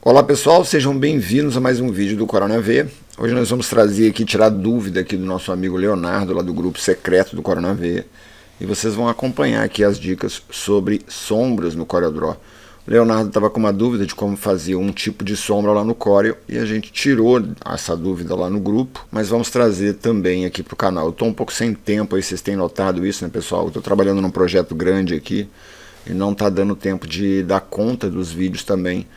Olá pessoal, sejam bem-vindos a mais um vídeo do Corona V. Hoje nós vamos trazer aqui, tirar dúvida aqui do nosso amigo Leonardo, lá do grupo secreto do Corona V. E vocês vão acompanhar aqui as dicas sobre sombras no CorelDRAW. O Leonardo estava com uma dúvida de como fazer um tipo de sombra lá no Corel e a gente tirou essa dúvida lá no grupo, mas vamos trazer também aqui para o canal. Eu estou um pouco sem tempo aí, vocês têm notado isso, né pessoal? Eu estou trabalhando num projeto grande aqui e não está dando tempo de dar conta dos vídeos também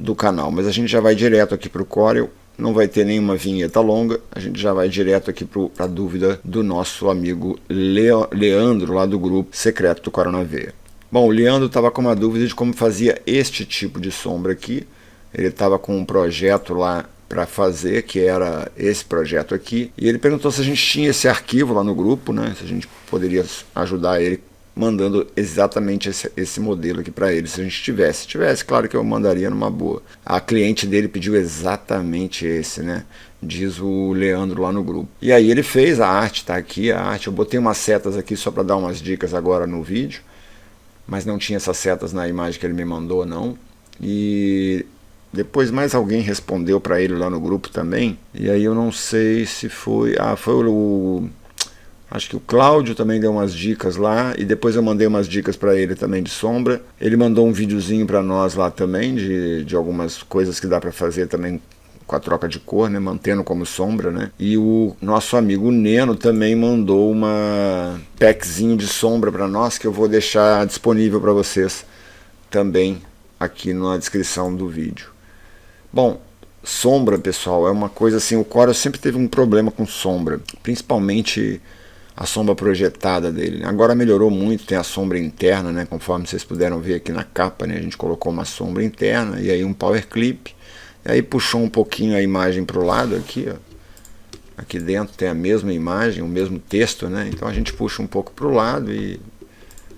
do canal, mas a gente já vai direto aqui para o Corel, não vai ter nenhuma vinheta longa, a gente já vai direto aqui para a dúvida do nosso amigo Leandro, lá do grupo secreto do Corona V. Bom, o Leandro estava com uma dúvida de como fazia este tipo de sombra aqui, ele estava com um projeto lá para fazer, que era esse projeto aqui, e ele perguntou se a gente tinha esse arquivo lá no grupo, né, se a gente poderia ajudar ele mandando exatamente esse modelo aqui para ele, se a gente tivesse. Se tivesse, claro que eu mandaria numa boa. A cliente dele pediu exatamente esse, né? Diz o Leandro lá no grupo. E aí ele fez, a arte tá aqui, a arte. Eu botei umas setas aqui só para dar umas dicas agora no vídeo, mas não tinha essas setas na imagem que ele me mandou, não. E depois mais alguém respondeu para ele lá no grupo também. E aí eu não sei se foi... Ah, foi o... Acho que o Cláudio também deu umas dicas lá, e depois eu mandei umas dicas para ele também de sombra. Ele mandou um videozinho para nós lá também, de algumas coisas que dá para fazer também com a troca de cor, né, mantendo como sombra, né. E o nosso amigo Neno também mandou uma packzinho de sombra para nós, que eu vou deixar disponível para vocês também aqui na descrição do vídeo. Bom, sombra, pessoal, é uma coisa assim, o Corel sempre teve um problema com sombra, principalmente a sombra projetada dele. Agora melhorou muito, tem a sombra interna, né, conforme vocês puderam ver aqui na capa, né, a gente colocou uma sombra interna e aí um power clip, e aí puxou um pouquinho a imagem para o lado aqui, ó. Aqui dentro tem a mesma imagem, o mesmo texto, né, então a gente puxa um pouco para o lado e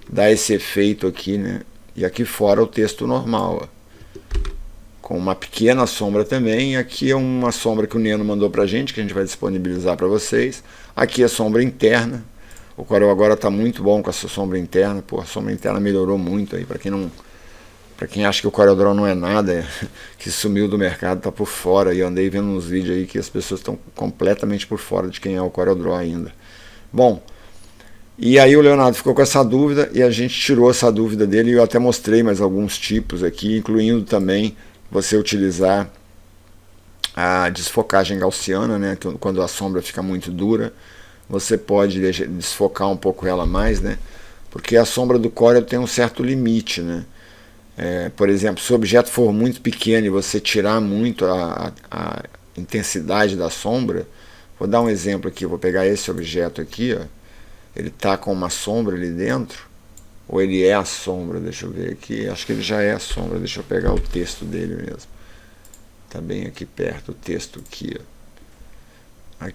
dá esse efeito aqui, né, e aqui fora o texto normal, ó, com uma pequena sombra também. Aqui é uma sombra que o Neno mandou pra gente, que a gente vai disponibilizar para vocês. Aqui é sombra interna. O Corel agora está muito bom com essa sombra interna. Pô, a sombra interna melhorou muito aí. Para quem acha que o CorelDRAW não é nada, que sumiu do mercado, tá por fora. E eu andei vendo uns vídeos aí que as pessoas estão completamente por fora de quem é o CorelDRAW ainda. Bom, e aí o Leonardo ficou com essa dúvida e a gente tirou essa dúvida dele. E eu até mostrei mais alguns tipos aqui, incluindo também você utilizar a desfocagem gaussiana, né, quando a sombra fica muito dura, você pode desfocar um pouco ela mais, né, porque a sombra do Corel tem um certo limite, né. Por exemplo, se o objeto for muito pequeno e você tirar muito a intensidade da sombra, vou dar um exemplo aqui, vou pegar esse objeto aqui, ó, ele está com uma sombra ali dentro, ou ele é a sombra, deixa eu ver aqui, acho que ele já é a sombra, deixa eu pegar o texto dele mesmo, tá bem aqui perto o texto aqui, ó.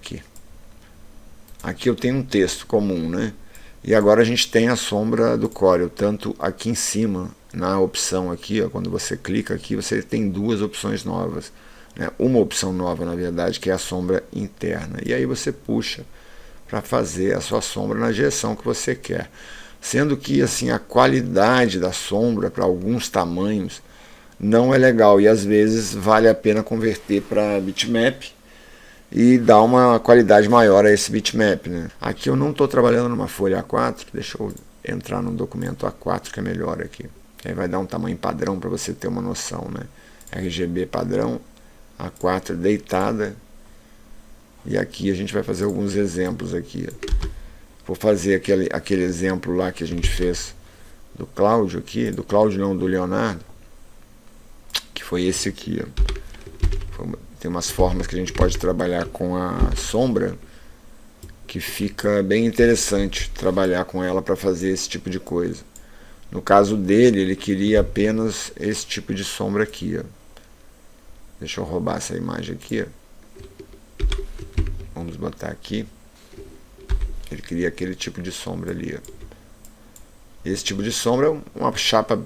Aqui eu tenho um texto comum, né, e agora a gente tem a sombra do Corel, tanto aqui em cima, na opção aqui, ó, quando você clica aqui, você tem duas opções novas, né, uma opção nova na verdade, que é a sombra interna, e aí você puxa para fazer a sua sombra na direção que você quer. Sendo que assim, a qualidade da sombra para alguns tamanhos não é legal e às vezes vale a pena converter para bitmap e dar uma qualidade maior a esse bitmap, né? Aqui eu não estou trabalhando numa folha A4, deixa eu entrar no documento A4 que é melhor aqui. Aí vai dar um tamanho padrão para você ter uma noção, né? RGB padrão, A4 deitada, e aqui a gente vai fazer alguns exemplos aqui, ó. Vou fazer aquele exemplo lá que a gente fez do Cláudio aqui, do Cláudio não, do Leonardo, que foi esse aqui, ó. Tem umas formas que a gente pode trabalhar com a sombra, que fica bem interessante trabalhar com ela para fazer esse tipo de coisa. No caso dele, ele queria apenas esse tipo de sombra aqui, ó. Deixa eu roubar essa imagem aqui, ó. Vamos botar aqui. Ele queria aquele tipo de sombra ali, ó. Esse tipo de sombra é uma chapa,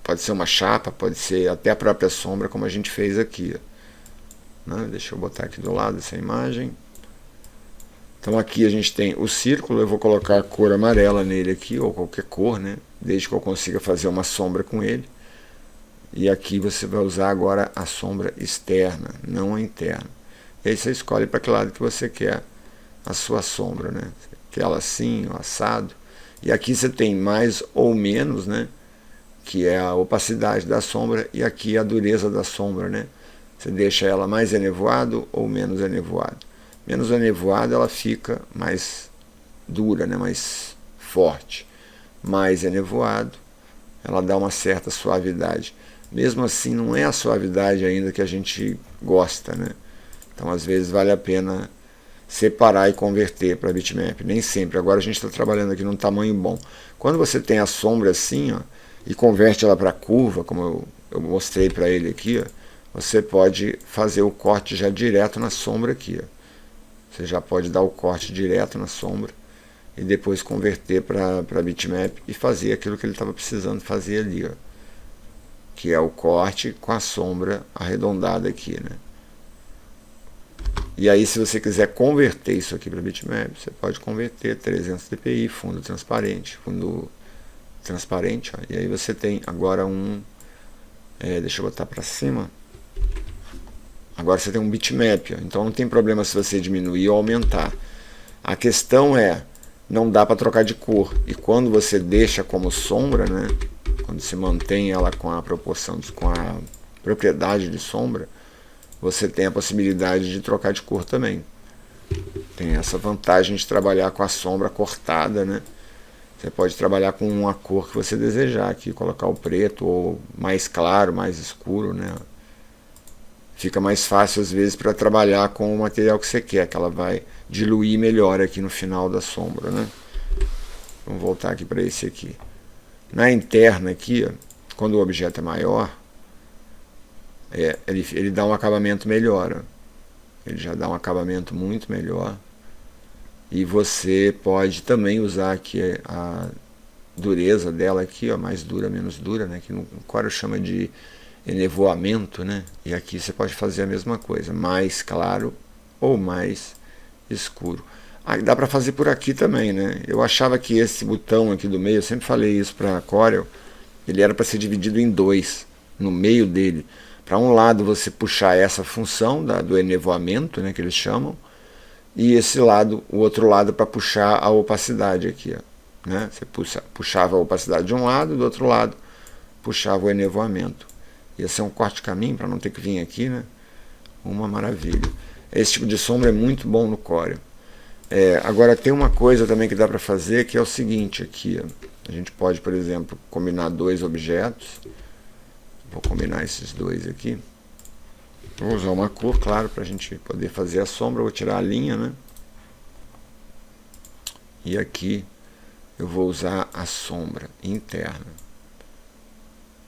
pode ser uma chapa, pode ser até a própria sombra, como a gente fez aqui, ó. Né? Deixa eu botar aqui do lado essa imagem. Então aqui a gente tem o círculo, eu vou colocar a cor amarela nele aqui, ou qualquer cor, né? Desde que eu consiga fazer uma sombra com ele. E aqui você vai usar agora a sombra externa, não a interna. E aí você escolhe para que lado que você quer a sua sombra, né? Quer ela assim, ou assado. E aqui você tem mais ou menos, né? Que é a opacidade da sombra, e aqui a dureza da sombra, né? Você deixa ela mais enevoado ou menos enevoado. Menos enevoado ela fica mais dura, né? Mais forte. Mais enevoado ela dá uma certa suavidade. Mesmo assim, não é a suavidade ainda que a gente gosta, né? Então, às vezes, vale a pena separar e converter para bitmap. Nem sempre. Agora a gente está trabalhando aqui num tamanho bom. Quando você tem a sombra assim, ó, e converte ela para curva, como eu mostrei para ele aqui, ó, você pode fazer o corte já direto na sombra aqui. Ó. Você já pode dar o corte direto na sombra e depois converter para bitmap e fazer aquilo que ele estava precisando fazer ali, ó, que é o corte com a sombra arredondada aqui, né? E aí, se você quiser converter isso aqui para bitmap, você pode converter 300 dpi, fundo transparente, ó, e aí você tem agora deixa eu botar para cima. Agora você tem um bitmap, ó, então não tem problema se você diminuir ou aumentar. A questão é, não dá para trocar de cor, e quando você deixa como sombra, né, quando se mantém ela com a proporção, com a propriedade de sombra, você tem a possibilidade de trocar de cor também. Tem essa vantagem de trabalhar com a sombra cortada, né? Você pode trabalhar com uma cor que você desejar aqui, colocar o preto ou mais claro, mais escuro, né? Fica mais fácil às vezes para trabalhar com o material que você quer, que ela vai diluir melhor aqui no final da sombra, né? Vamos voltar aqui para esse aqui. Na interna aqui, ó, quando o objeto é maior, ele dá um acabamento melhor, ó. Ele já dá um acabamento muito melhor. E você pode também usar aqui a dureza dela aqui, ó, mais dura, menos dura, né, que no Corel chama de enevoamento, né? E aqui você pode fazer a mesma coisa, mais claro ou mais escuro. Dá para fazer por aqui também, né? Eu achava que esse botão aqui do meio, eu sempre falei isso para Corel, ele era para ser dividido em dois, no meio dele. Para um lado você puxar essa função do enevoamento, né, que eles chamam, e esse lado, o outro lado, para puxar a opacidade aqui, ó, né? Você puxava a opacidade de um lado, do outro lado puxava o enevoamento. Ia ser um corte de caminho para não ter que vir aqui, né? Uma maravilha. Esse tipo de sombra é muito bom no Corel. Agora tem uma coisa também que dá para fazer, que é o seguinte aqui, ó. A gente pode, por exemplo, combinar dois objetos. Vou combinar esses dois aqui. Vou usar uma cor, claro, para a gente poder fazer a sombra. Vou tirar a linha, né? E aqui eu vou usar a sombra interna.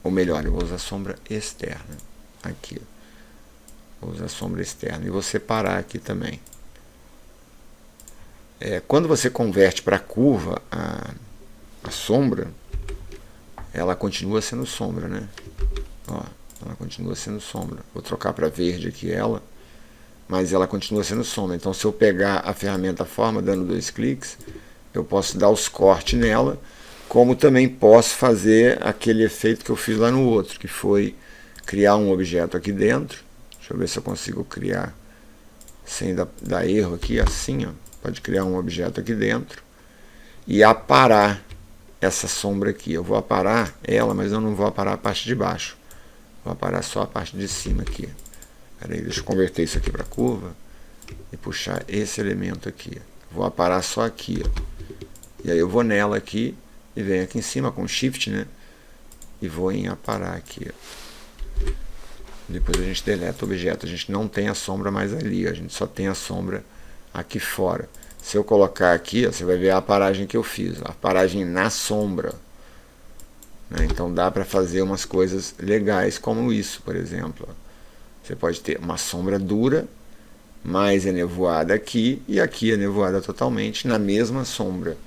Ou melhor, eu vou usar a sombra externa. Aqui. Vou usar a sombra externa. E vou separar aqui também. Quando você converte para a curva a sombra, ela continua sendo sombra, né? Ó, ela continua sendo sombra. Vou trocar para verde aqui ela, mas ela continua sendo sombra. Então, se eu pegar a ferramenta forma, dando 2 cliques, eu posso dar os cortes nela, como também posso fazer aquele efeito que eu fiz lá no outro, que foi criar um objeto aqui dentro. Deixa eu ver se eu consigo criar sem dar erro aqui, assim, ó. Pode criar um objeto aqui dentro e aparar essa sombra aqui. Eu vou aparar ela, mas eu não vou aparar a parte de baixo. Vou aparar só a parte de cima aqui. Peraí, deixa eu converter isso aqui para curva e puxar esse elemento aqui. Vou aparar só aqui, ó. E aí eu vou nela aqui e venho aqui em cima com Shift, né? E vou em aparar aqui, ó. Depois a gente deleta o objeto. A gente não tem a sombra mais ali, ó. A gente só tem a sombra aqui fora. Se eu colocar aqui, ó, você vai ver a aparagem que eu fiz, a aparagem na sombra, né? Então dá para fazer umas coisas legais como isso, por exemplo. Você pode ter uma sombra dura, mais enevoada aqui, e aqui enevoada totalmente na mesma sombra.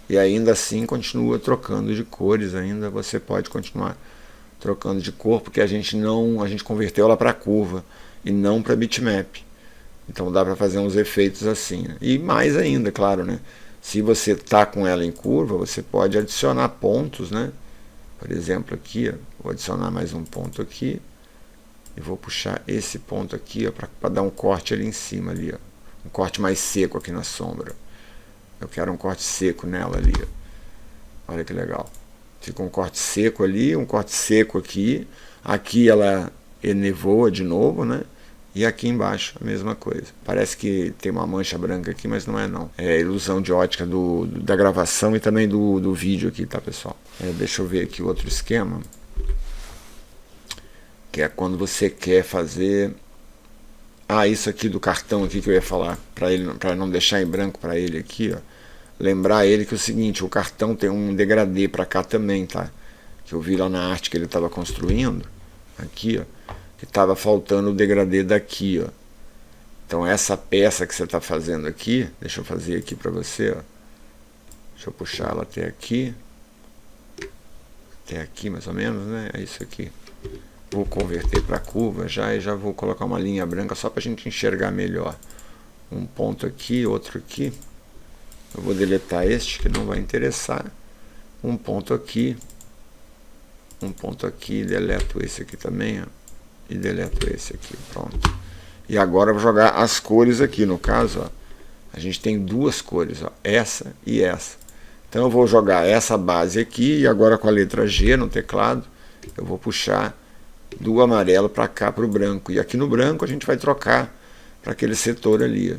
E ainda assim continua trocando de cores, ainda você pode continuar trocando de cor, porque a gente converteu ela para curva e não para bitmap. Então dá para fazer uns efeitos assim, né? E mais ainda, claro, né? Se você está com ela em curva, você pode adicionar pontos, né? Por exemplo, aqui, ó, Vou adicionar mais um ponto aqui. E vou puxar esse ponto aqui para dar um corte ali em cima. Ali, ó. Um corte mais seco aqui na sombra. Eu quero um corte seco nela ali. Ó. Olha que legal. Fica um corte seco ali, um corte seco aqui. Aqui ela enevoa de novo, né? E aqui embaixo a mesma coisa. Parece que tem uma mancha branca aqui, mas não é não. É ilusão de ótica da gravação e também do vídeo aqui, tá, pessoal? Deixa eu ver aqui outro esquema. Que é quando você quer fazer... isso aqui do cartão aqui que eu ia falar. Para não deixar em branco para ele aqui, ó. Lembrar ele que é o seguinte, o cartão tem um degradê para cá também, tá? Que eu vi lá na arte que ele estava construindo. Aqui, ó. Que estava faltando o degradê daqui, ó. Então essa peça que você está fazendo aqui, deixa eu fazer aqui para você, ó. Deixa eu puxar ela até aqui mais ou menos, né? É isso aqui. Vou converter para curva já e já vou colocar uma linha branca só para a gente enxergar melhor. Um ponto aqui, outro aqui. Eu vou deletar este que não vai interessar. Um ponto aqui, deleto esse aqui também, ó. E deleto esse aqui, pronto. E agora eu vou jogar as cores aqui, no caso, ó, a gente tem duas cores, ó, essa e essa. Então eu vou jogar essa base aqui e agora com a letra G no teclado, eu vou puxar do amarelo para cá, para o branco. E aqui no branco a gente vai trocar para aquele setor ali, ó,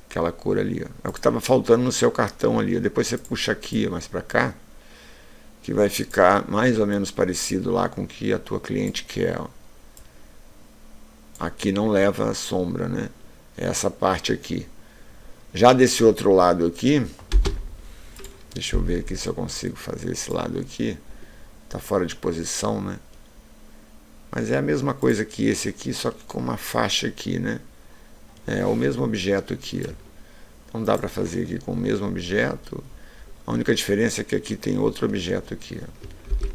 aquela cor ali. Ó. É o que estava faltando no seu cartão ali. Ó. Depois você puxa aqui mais para cá, que vai ficar mais ou menos parecido lá com o que a tua cliente quer, ó. Aqui não leva a sombra, né? É essa parte aqui. Já desse outro lado aqui, deixa eu ver aqui se eu consigo fazer esse lado aqui. Tá fora de posição, né? Mas é a mesma coisa que esse aqui, só que com uma faixa aqui, né? É o mesmo objeto aqui, ó. Então dá para fazer aqui com o mesmo objeto. A única diferença é que aqui tem outro objeto aqui, ó.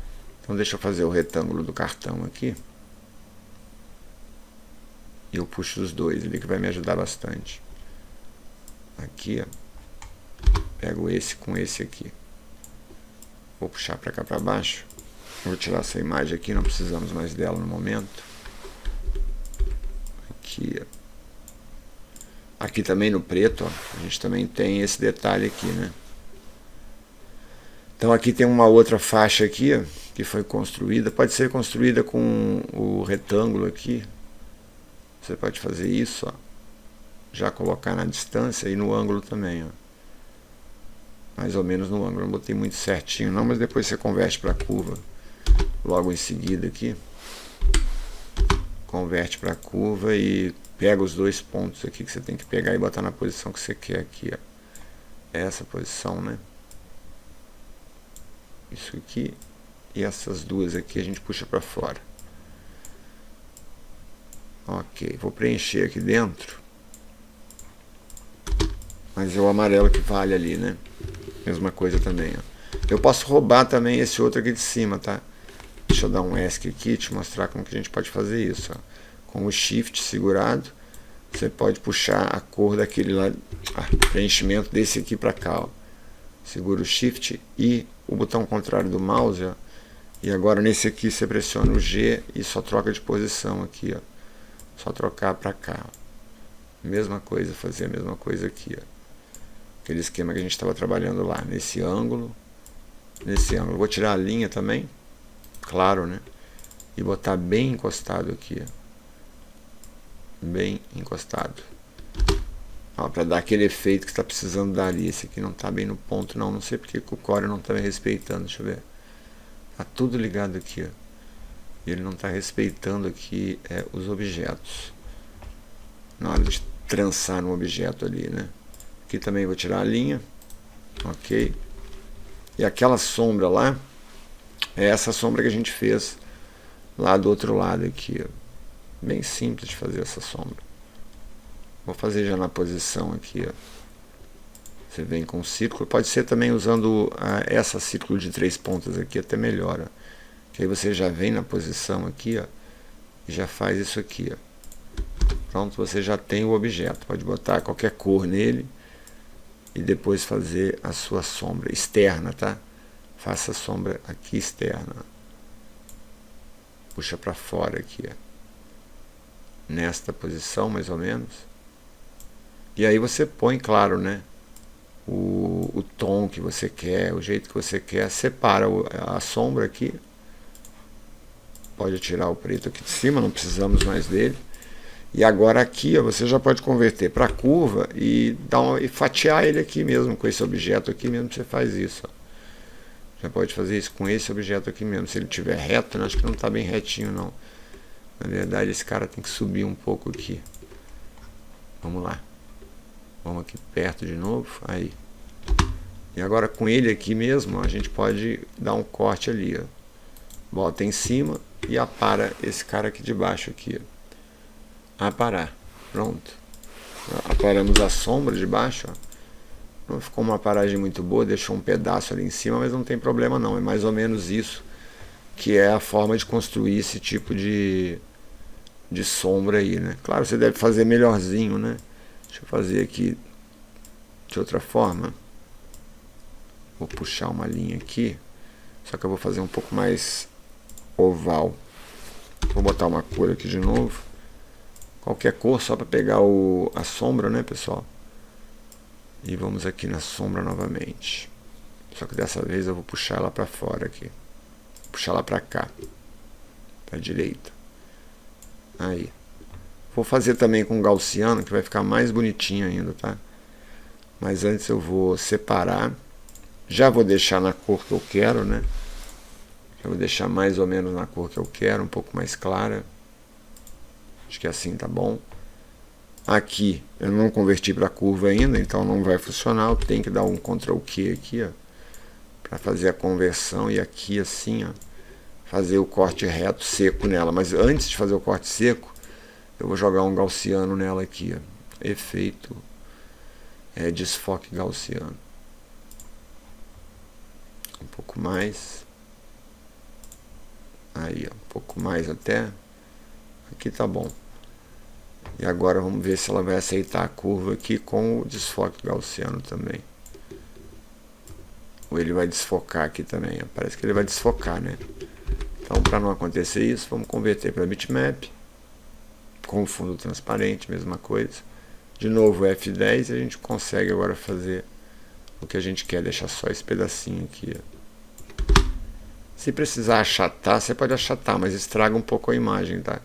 Então deixa eu fazer o retângulo do cartão aqui. E eu puxo os dois ali que vai me ajudar bastante. Aqui, ó. Pego esse com esse aqui. Vou puxar para cá para baixo. Vou tirar essa imagem aqui, não precisamos mais dela no momento. Aqui, ó. Aqui também no preto, ó, a gente também tem esse detalhe aqui, né? Então aqui tem uma outra faixa aqui, ó, que foi construída. Pode ser construída com o retângulo aqui. Você pode fazer isso, ó, já colocar na distância e no ângulo também, ó. Mais ou menos no ângulo, não botei muito certinho não, mas depois você converte para curva logo em seguida aqui. Converte para curva e pega os dois pontos aqui que você tem que pegar e botar na posição que você quer aqui, ó. Essa posição, né? Isso aqui e essas duas aqui a gente puxa para fora. Ok, vou preencher aqui dentro. Mas é o amarelo que vale ali, né? Mesma coisa também, ó. Eu posso roubar também esse outro aqui de cima, tá? Deixa eu dar um ESC aqui e te mostrar como que a gente pode fazer isso, ó. Com o Shift segurado, você pode puxar a cor daquele lá, preenchimento desse aqui para cá, ó. Segura o Shift e o botão contrário do mouse, ó. E agora nesse aqui você pressiona o G e só troca de posição aqui, ó. Só trocar para cá, ó. Mesma coisa, fazer a mesma coisa aqui, ó. Aquele esquema que a gente estava trabalhando lá, nesse ângulo. Vou tirar a linha também, claro, né? E botar bem encostado aqui, ó. Bem encostado. Para dar aquele efeito que está precisando dar ali. Esse aqui não está bem no ponto, não. Não sei porque o Corel não está me respeitando. Deixa eu ver. Tá tudo ligado aqui, ó. E ele não está respeitando aqui os objetos. Na hora de trançar no objeto ali, né? Aqui também vou tirar a linha. Ok. E aquela sombra lá, é essa sombra que a gente fez lá do outro lado aqui, ó. Bem simples de fazer essa sombra. Vou fazer já na posição aqui, ó. Você vem com um círculo. Pode ser também usando essa círculo de 3 pontas aqui, até melhor, ó. Que aí você já vem na posição aqui, ó, e já faz isso aqui, ó. Pronto, você já tem o objeto. Pode botar qualquer cor nele e depois fazer a sua sombra externa, tá? Faça a sombra aqui externa. puxa para fora aqui, ó, nesta posição mais ou menos. E aí você põe, claro, né, o tom que você quer, o jeito que você quer, separa a sombra aqui. Pode tirar o preto aqui de cima, não precisamos mais dele. E agora aqui, ó, você já pode converter para curva e e fatiar ele aqui mesmo, com esse objeto aqui mesmo, você faz isso. Ó. Já pode fazer isso com esse objeto aqui mesmo. Se ele estiver reto, né? Acho que não está bem retinho não. Na verdade esse cara tem que subir um pouco aqui. Vamos lá. Vamos aqui perto de novo. Aí. E agora com ele aqui mesmo, ó, a gente pode dar um corte ali. Ó. Bota em cima e apara esse cara aqui de baixo aqui. Ó. Aparar. Pronto. Aparamos a sombra de baixo. Ó. Não ficou uma paragem muito boa, deixou um pedaço ali em cima, mas não tem problema não. É mais ou menos isso que é a forma de construir esse tipo de sombra aí, né? Claro, você deve fazer melhorzinho, né? Deixa eu fazer aqui de outra forma. Vou puxar uma linha aqui, só que eu vou fazer um pouco mais oval. Vou botar uma cor aqui de novo. Qualquer cor só para pegar a sombra, né, pessoal? E vamos aqui na sombra novamente. Só que dessa vez eu vou puxar ela para fora aqui. Puxar ela para cá. Para a direita. Aí. Vou fazer também com gaussiano, que vai ficar mais bonitinho ainda, tá? Mas antes eu vou separar. Já vou deixar na cor que eu quero, né? Já vou deixar mais ou menos na cor que eu quero, um pouco mais clara. Acho que assim tá bom. Aqui eu não converti para curva ainda, então não vai funcionar. Eu tenho que dar um Ctrl Q aqui, ó, para fazer a conversão. E aqui assim, ó, fazer o corte reto seco nela. Mas antes de fazer o corte seco, eu vou jogar um gaussiano nela aqui, ó. Efeito desfoque gaussiano. Um pouco mais. Aí, ó, um pouco mais até. Aqui tá bom. E agora vamos ver se ela vai aceitar a curva aqui com o desfoque gaussiano também. Ou ele vai desfocar aqui também. Parece que ele vai desfocar, né? Então, para não acontecer isso, vamos converter para bitmap. Com fundo transparente, mesma coisa. De novo F10 e a gente consegue agora fazer o que a gente quer. Deixar só esse pedacinho aqui. Ó. Se precisar achatar, você pode achatar, mas estraga um pouco a imagem, tá?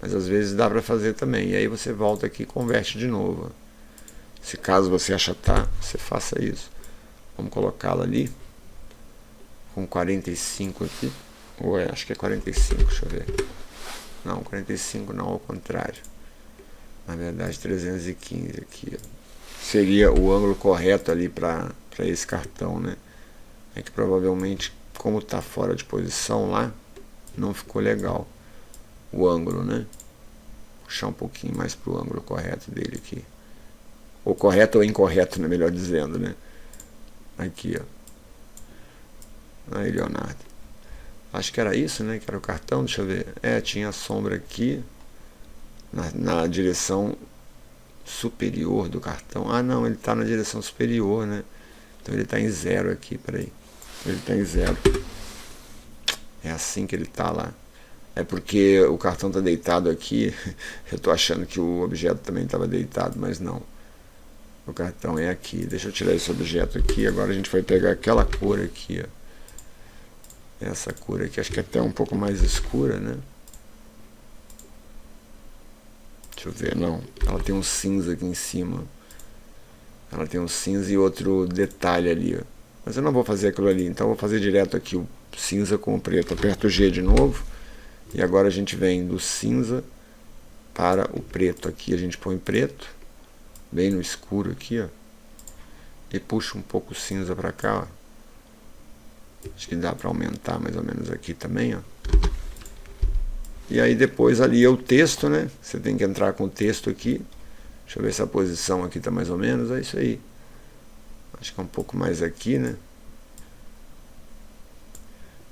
Mas às vezes dá para fazer também. E aí você volta aqui e converte de novo. Se caso você achatar, você faça isso. Vamos colocá-la ali. Com 45 aqui. Ou acho que é 45, deixa eu ver. Não, 45 não, ao contrário. Na verdade 315 aqui. Ó. Seria o ângulo correto ali para esse cartão, né? É que provavelmente, como está fora de posição lá, não ficou legal. O ângulo, né? Puxar um pouquinho mais pro ângulo correto dele aqui. Ou correto ou incorreto, né? Melhor dizendo, né? Aqui, ó. Aí, Leonardo. Acho que era isso, né? Que era o cartão, deixa eu ver. Tinha a sombra aqui. Na direção superior do cartão. Ah, não, ele tá na direção superior, né? Então ele tá em 0 aqui, peraí. Ele tá em 0. É assim que ele tá lá. É porque o cartão está deitado aqui. Eu estou achando que o objeto também estava deitado, mas não. O cartão é aqui. Deixa eu tirar esse objeto aqui. Agora a gente vai pegar aquela cor aqui. Ó. Essa cor aqui, acho que é até um pouco mais escura, né? Deixa eu ver, não. Ela tem um cinza aqui em cima. Ela tem um cinza e outro detalhe ali. Ó. Mas eu não vou fazer aquilo ali, então eu vou fazer direto aqui o cinza com o preto. Aperto o G de novo. E agora a gente vem do cinza para o preto. Aqui a gente põe preto, bem no escuro aqui, ó. E puxa um pouco o cinza para cá, ó. Acho que dá para aumentar mais ou menos aqui também, ó. E aí depois ali é o texto, né? Você tem que entrar com o texto aqui. Deixa eu ver se a posição aqui tá mais ou menos. É isso aí. Acho que é um pouco mais aqui, né?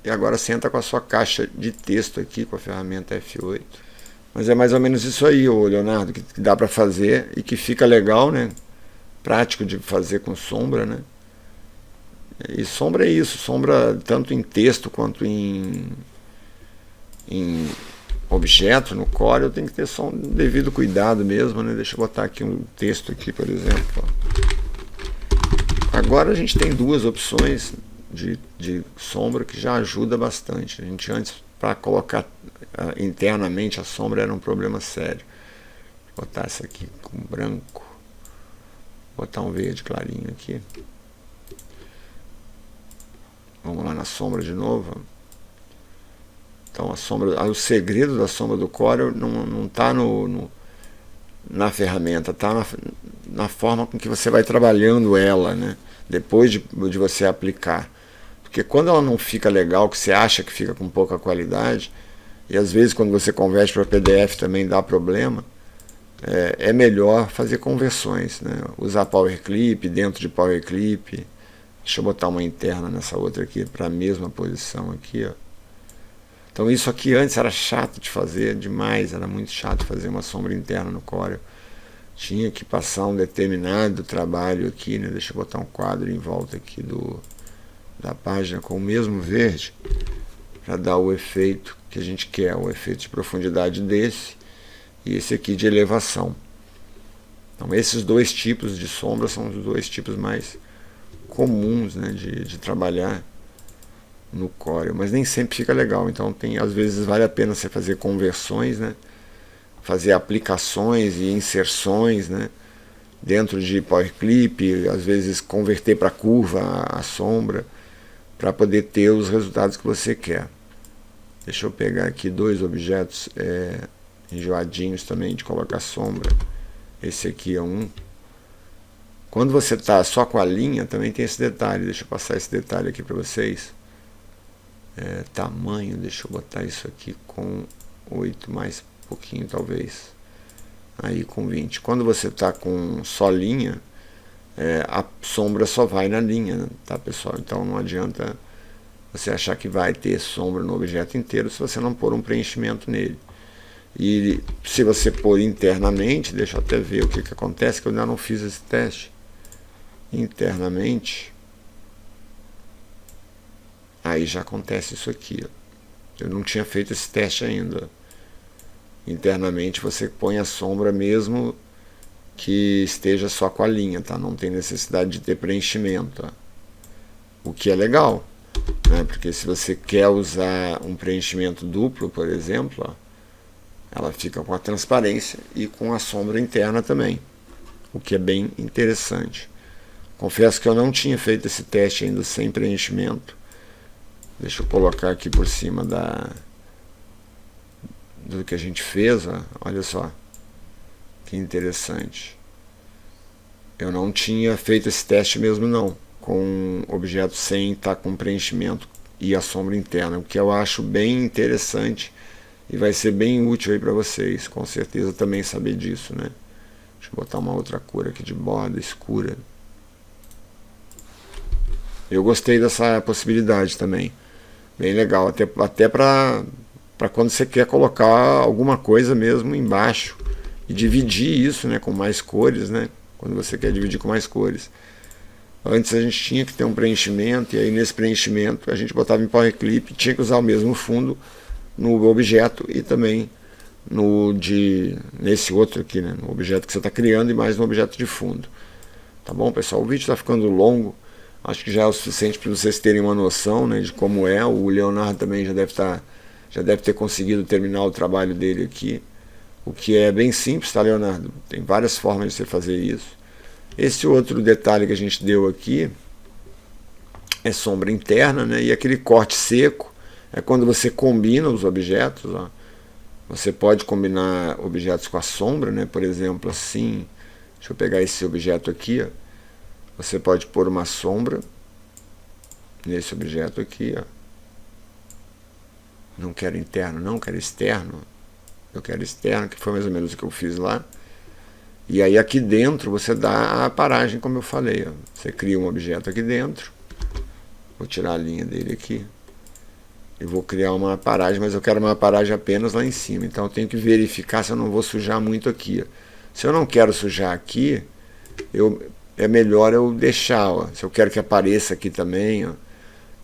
E agora você entra com a sua caixa de texto aqui, com a ferramenta F8. Mas é mais ou menos isso aí, ô Leonardo, que dá para fazer e que fica legal, né? Prático de fazer com sombra, né? E sombra é isso, sombra tanto em texto quanto em em objeto, no Corel, eu tenho que ter só um devido cuidado mesmo, né? Deixa eu botar aqui um texto aqui, por exemplo. Agora a gente tem duas opções de sombra que já ajuda bastante. A gente antes, para colocar internamente a sombra, era um problema sério. Vou botar essa aqui com branco. Vou botar um verde clarinho aqui. Vamos lá na sombra de novo. Então a sombra, o segredo da sombra do Corel não está na ferramenta, está na forma com que você vai trabalhando ela, né? Depois de você aplicar. Porque quando ela não fica legal, que você acha que fica com pouca qualidade, e às vezes quando você converte para PDF também dá problema, é melhor fazer conversões, né? Usar Power Clip, dentro de Power Clip. Deixa eu botar uma interna nessa outra aqui, para a mesma posição aqui, ó. Então isso aqui antes era chato de fazer demais, era muito chato fazer uma sombra interna no Corel. Tinha que passar um determinado trabalho aqui, né? Deixa eu botar um quadro em volta aqui da página com o mesmo verde, para dar o efeito que a gente quer, o efeito de profundidade desse, e esse aqui de elevação. Então esses dois tipos de sombra são os dois tipos mais comuns, né, de trabalhar no Corel, mas nem sempre fica legal. Então às vezes vale a pena você fazer conversões, né, fazer aplicações e inserções, né, dentro de Power Clip, às vezes converter para curva a sombra, para poder ter os resultados que você quer. Deixa eu pegar aqui dois objetos enjoadinhos também de colocar sombra. Esse aqui é um. Quando você está só com a linha, também tem esse detalhe. Deixa eu passar esse detalhe aqui para vocês. Tamanho, deixa eu botar isso aqui com 8, mais um pouquinho talvez. Aí com 20. Quando você está com só linha, a sombra só vai na linha, tá, pessoal? Então não adianta você achar que vai ter sombra no objeto inteiro se você não pôr um preenchimento nele. E se você pôr internamente, deixa eu até ver o que acontece, que eu ainda não fiz esse teste. Internamente, aí já acontece isso aqui, ó. Eu não tinha feito esse teste ainda. Internamente você põe a sombra mesmo que esteja só com a linha, tá? Não tem necessidade de ter preenchimento, ó. O que é legal, né? Porque se você quer usar um preenchimento duplo, por exemplo, ó, ela fica com a transparência e com a sombra interna também, o que é bem interessante. Confesso que eu não tinha feito esse teste ainda sem preenchimento. Deixa eu colocar aqui por cima do que a gente fez, ó. Olha só que interessante. Eu não tinha feito esse teste mesmo não, com objetos sem estar com preenchimento e a sombra interna, o que eu acho bem interessante e vai ser bem útil aí para vocês, com certeza também saber disso, né? Deixa eu botar uma outra cor aqui de borda escura. Eu gostei dessa possibilidade também, bem legal, até para quando você quer colocar alguma coisa mesmo embaixo e dividir isso, né, com mais cores, né, quando você quer dividir com mais cores. Antes a gente tinha que ter um preenchimento, e aí nesse preenchimento a gente botava em Power Clip, tinha que usar o mesmo fundo no objeto e também nesse outro aqui, né, no objeto que você está criando e mais no objeto de fundo. Tá bom, pessoal? O vídeo está ficando longo. Acho que já é o suficiente para vocês terem uma noção, né, de como é. O Leonardo também já deve ter conseguido terminar o trabalho dele aqui. O que é bem simples, tá, Leonardo? Tem várias formas de você fazer isso. Esse outro detalhe que a gente deu aqui é sombra interna, né, e aquele corte seco é quando você combina os objetos, ó. Você pode combinar objetos com a sombra, né, por exemplo, assim. Deixa eu pegar esse objeto aqui, ó. Você pode pôr uma sombra nesse objeto aqui, ó. Não quero interno, não, quero externo. Eu quero externo, que foi mais ou menos o que eu fiz lá. E aí aqui dentro você dá a aparagem, como eu falei, ó. Você cria um objeto aqui dentro. Vou tirar a linha dele aqui. E vou criar uma aparagem, mas eu quero uma aparagem apenas lá em cima. Então eu tenho que verificar se eu não vou sujar muito aqui, ó. Se eu não quero sujar aqui, é melhor eu deixar, ó. Se eu quero que apareça aqui também, ó,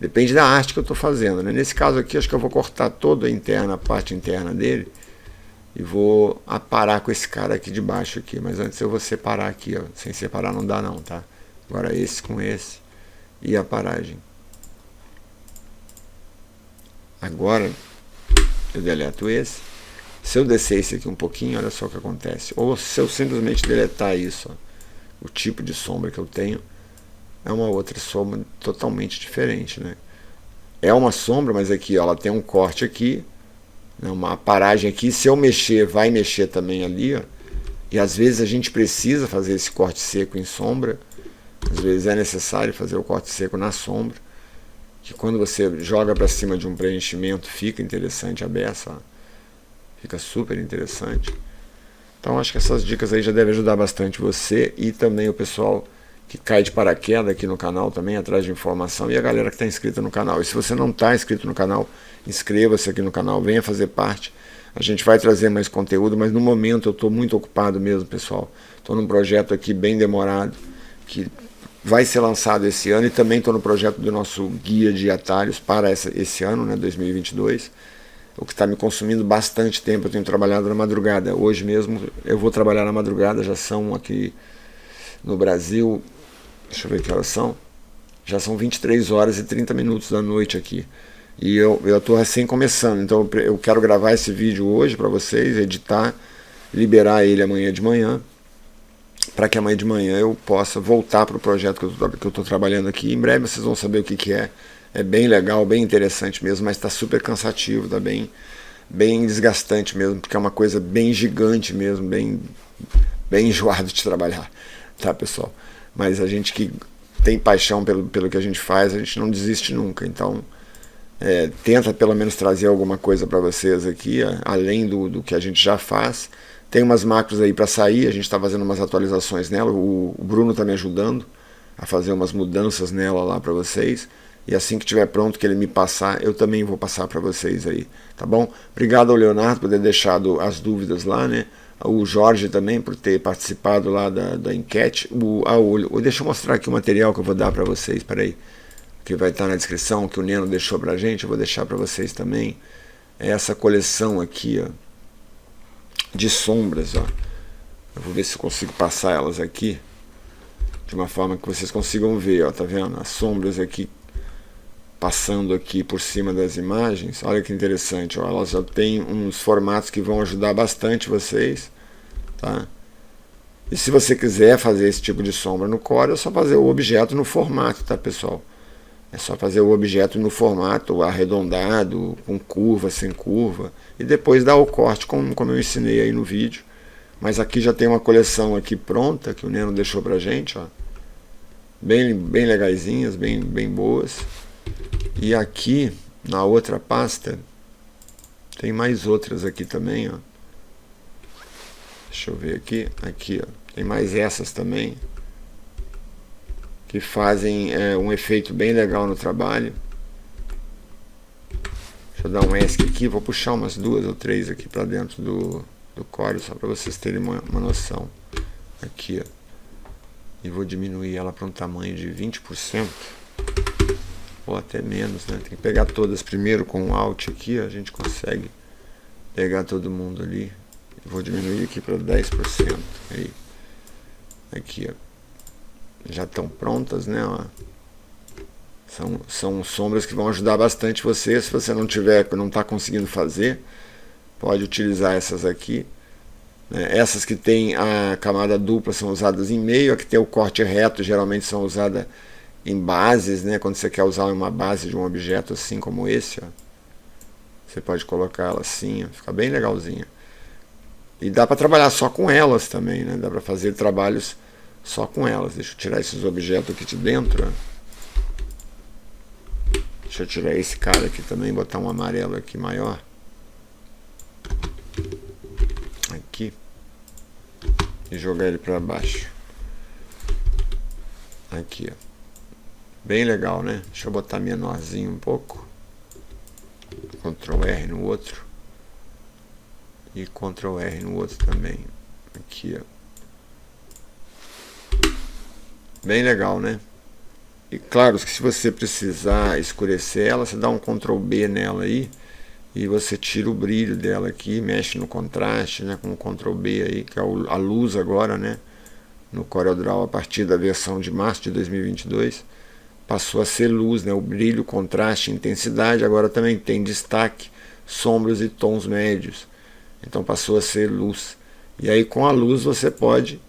Depende da arte que eu estou fazendo, né? Nesse caso aqui, acho que eu vou cortar toda a parte interna dele e vou aparar com esse cara aqui de baixo aqui. Mas antes eu vou separar aqui, ó. Sem separar não dá não, tá? Agora esse com esse e a paragem. Agora eu deleto esse. Se eu descer esse aqui um pouquinho, olha só o que acontece. Ou se eu simplesmente deletar isso, ó, o tipo de sombra que eu tenho é uma outra sombra totalmente diferente, né? É uma sombra, mas aqui ó, ela tem um corte aqui, né, uma paragem aqui. Se eu mexer, vai mexer também ali, ó. E às vezes a gente precisa fazer esse corte seco em sombra. Às vezes é necessário fazer o corte seco na sombra, que quando você joga para cima de um preenchimento fica interessante a beça, ó. Fica super interessante. Então acho que essas dicas aí já devem ajudar bastante você e também o pessoal que cai de paraquedas aqui no canal também, atrás de informação, e a galera que está inscrita no canal. E se você não está inscrito no canal, inscreva-se aqui no canal, venha fazer parte. A gente vai trazer mais conteúdo, mas no momento eu estou muito ocupado mesmo, pessoal. Estou num projeto aqui bem demorado, que vai ser lançado esse ano, e também estou no projeto do nosso guia de atalhos para esse ano, né, 2022. O que está me consumindo bastante tempo. Eu tenho trabalhado na madrugada. Hoje mesmo eu vou trabalhar na madrugada, já são aqui no Brasil, deixa eu ver que horas são, já são 23 horas e 30 minutos da noite aqui. E eu estou recém começando, então eu quero gravar esse vídeo hoje para vocês, editar, liberar ele amanhã de manhã, para que amanhã de manhã eu possa voltar para o projeto que eu estou trabalhando aqui. Em breve vocês vão saber o que é. É bem legal, bem interessante mesmo, mas está super cansativo, está bem desgastante mesmo, porque é uma coisa bem gigante mesmo, bem enjoado de trabalhar, tá, pessoal? Mas a gente que tem paixão pelo que a gente faz, a gente não desiste nunca. Então tenta pelo menos trazer alguma coisa para vocês aqui, além do que a gente já faz. Tem umas macros aí para sair, a gente está fazendo umas atualizações nela, o Bruno está me ajudando a fazer umas mudanças nela lá para vocês. E assim que estiver pronto, que ele me passar, eu também vou passar para vocês aí, tá bom? Obrigado ao Leonardo por ter deixado as dúvidas lá, né? O Jorge também por ter participado lá da enquete. Deixa eu mostrar aqui o material que eu vou dar para vocês, peraí, que vai estar na descrição, que o Neno deixou pra gente, eu vou deixar para vocês também. É essa coleção aqui, ó, de sombras, ó. Eu vou ver se eu consigo passar elas aqui de uma forma que vocês consigam ver, ó, tá vendo? As sombras aqui passando aqui por cima das imagens. Olha que interessante, ó, elas já têm uns formatos que vão ajudar bastante vocês, tá? E se você quiser fazer esse tipo de sombra no Corel, é só fazer o objeto no formato, tá, pessoal? É só fazer o objeto no formato arredondado, com curva, sem curva, e depois dar o corte como eu ensinei aí no vídeo. Mas aqui já tem uma coleção aqui pronta, que o Neno deixou pra gente, ó. Bem legaisinhas, bem boas. E aqui, na outra pasta, tem mais outras aqui também, ó. Deixa eu ver aqui. Aqui, ó. Tem mais essas também, que fazem um efeito bem legal no trabalho. Deixa eu dar um ESC aqui. Vou puxar umas 2 ou 3 aqui para dentro do Corel, só para vocês terem uma noção. Aqui, ó. E vou diminuir ela para um tamanho de 20%. Ou até menos, né? Tem que pegar todas primeiro com o Alt aqui, ó, a gente consegue pegar todo mundo ali. Eu vou diminuir aqui para 10%. Aí. Aqui, ó. Já estão prontas, né? Ó. São sombras que vão ajudar bastante você. Se você não está conseguindo fazer, pode utilizar essas aqui. Essas que tem a camada dupla são usadas em meio, a que tem o corte reto geralmente são usadas em bases, né? Quando você quer usar uma base de um objeto assim como esse, ó, você pode colocar ela assim, ó, fica bem legalzinha. E dá para trabalhar só com elas também, né? Dá para fazer trabalhos só com elas. Deixa eu tirar esses objetos aqui de dentro, ó. Deixa eu tirar esse cara aqui também, botar um amarelo aqui maior. Aqui. E jogar ele para baixo. Aqui, ó. Bem legal, né? Deixa eu botar menorzinho um pouco. Ctrl R no outro. E Ctrl R no outro também. Aqui, ó. Bem legal, né? E claro que se você precisar escurecer ela, você dá um Ctrl B nela aí e você tira o brilho dela aqui, mexe no contraste, né, com o Ctrl B aí, que é a luz agora, né, no CorelDRAW a partir da versão de março de 2022, passou a ser luz, né, o brilho, contraste, intensidade, agora também tem destaque, sombras e tons médios, então passou a ser luz. E aí com a luz você pode,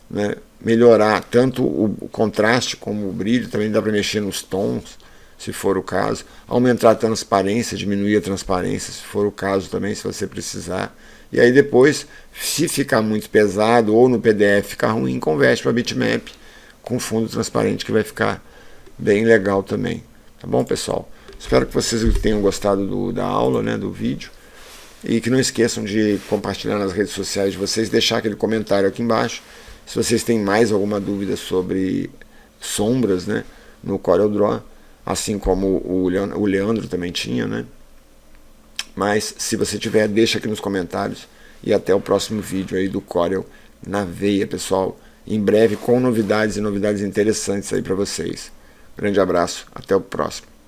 né, melhorar tanto o contraste como o brilho, também dá para mexer nos tons, se for o caso, aumentar a transparência, diminuir a transparência, se for o caso também, se você precisar. E aí depois, se ficar muito pesado ou no PDF ficar ruim, converte para bitmap com fundo transparente, que vai ficar bem legal também. Tá bom, pessoal? Espero que vocês tenham gostado da aula, né, do vídeo. E que não esqueçam de compartilhar nas redes sociais de vocês, deixar aquele comentário aqui embaixo. Se vocês têm mais alguma dúvida sobre sombras, né, no CorelDRAW, assim como o Leandro também tinha, né? Mas se você tiver, deixa aqui nos comentários. E até o próximo vídeo aí do Corel na veia, pessoal. Em breve com novidades e novidades interessantes aí para vocês. Grande abraço, até o próximo.